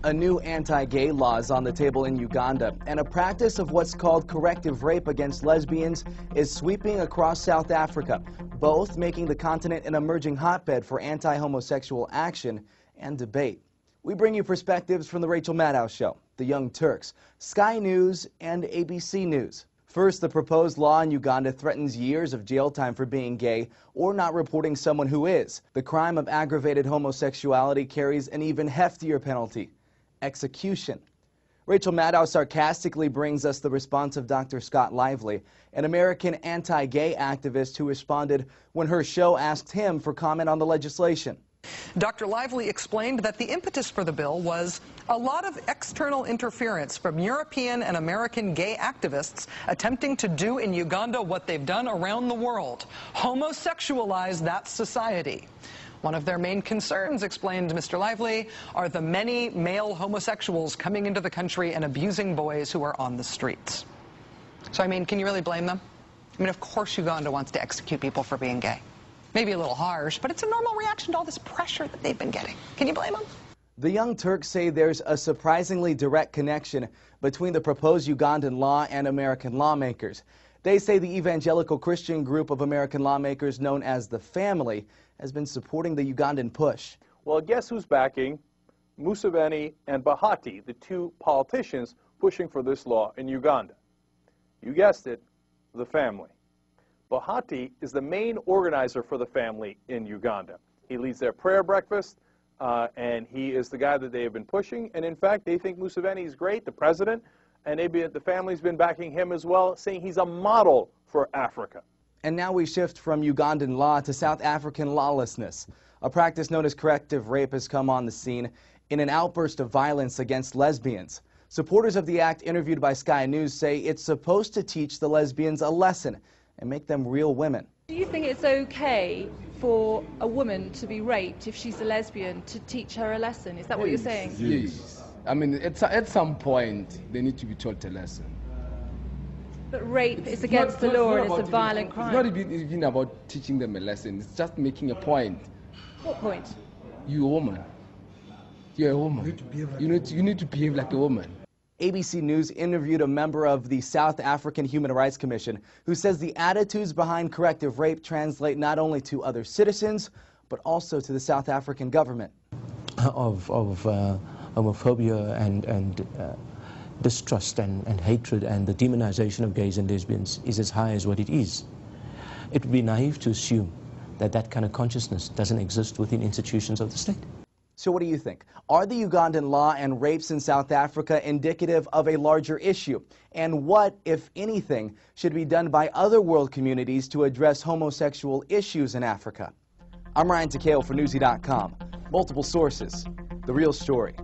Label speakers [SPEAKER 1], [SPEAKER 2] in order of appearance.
[SPEAKER 1] A new anti-gay law is on the table in Uganda, and a practice of what's called corrective rape against lesbians is sweeping across South Africa, both making the continent an emerging hotbed for anti-homosexual action and debate. We bring you perspectives from the Rachel Maddow Show, the Young Turks, Sky News, and ABC News. First, the proposed law in Uganda threatens years of jail time for being gay or not reporting someone who is. The crime of aggravated homosexuality carries an even heftier penalty: execution. Rachel Maddow sarcastically brings us the response of Dr. Scott Lively, an American anti-gay activist who responded when her show asked him for comment on the legislation.
[SPEAKER 2] Dr. Lively explained that the impetus for the bill was a lot of external interference from European and American gay activists attempting to do in Uganda what they've done around the world: homosexualize that society. One of their main concerns, explained Mr. Lively, are the many male homosexuals coming into the country and abusing boys who are on the streets. So, I mean, can you really blame them? I mean, of course Uganda wants to execute people for being gay. Maybe a little harsh, but it's a normal reaction to all this pressure that they've been getting. Can you blame them?
[SPEAKER 1] The Young Turks say there's a surprisingly direct connection between the proposed Ugandan law and American lawmakers. They say the evangelical Christian group of American lawmakers known as the Family has been supporting the Ugandan push.
[SPEAKER 3] Well, guess who's backing Museveni and Bahati, the two politicians pushing for this law in Uganda? You guessed it, the Family. Bahati is the main organizer for the Family in Uganda. He leads their prayer breakfast, and he is the guy that they have been pushing. And in fact, they think Museveni is great, the president, and the Family's been backing him as well, saying he's a model for Africa.
[SPEAKER 1] And now we shift from Ugandan law to South African lawlessness. A practice known as corrective rape has come on the scene in an outburst of violence against lesbians. Supporters of the act interviewed by Sky News say it's supposed to teach the lesbians a lesson and make them real women.
[SPEAKER 4] Do you think it's okay for a woman to be raped if she's a lesbian, to teach her a lesson? Is that what you're saying?
[SPEAKER 5] Yes. I mean, at some point, they need to be taught a lesson.
[SPEAKER 4] But rape is against the law and it's a violent crime.
[SPEAKER 5] It's not even about teaching them a lesson. It's just making a point.
[SPEAKER 4] What point?
[SPEAKER 5] You're a woman. You're a woman. You need to behave like a woman.
[SPEAKER 1] ABC News interviewed a member of the South African Human Rights Commission who says the attitudes behind corrective rape translate not only to other citizens, but also to the South African government.
[SPEAKER 6] Of homophobia and distrust and hatred and the demonization of gays and lesbians is as high as what it is. It would be naive to assume that that kind of consciousness doesn't exist within institutions of the state.
[SPEAKER 1] So what do you think? Are the Ugandan law and rapes in South Africa indicative of a larger issue? And what, if anything, should be done by other world communities to address homosexual issues in Africa? I'm Ryan Takeo for Newsy.com. Multiple sources, the real story.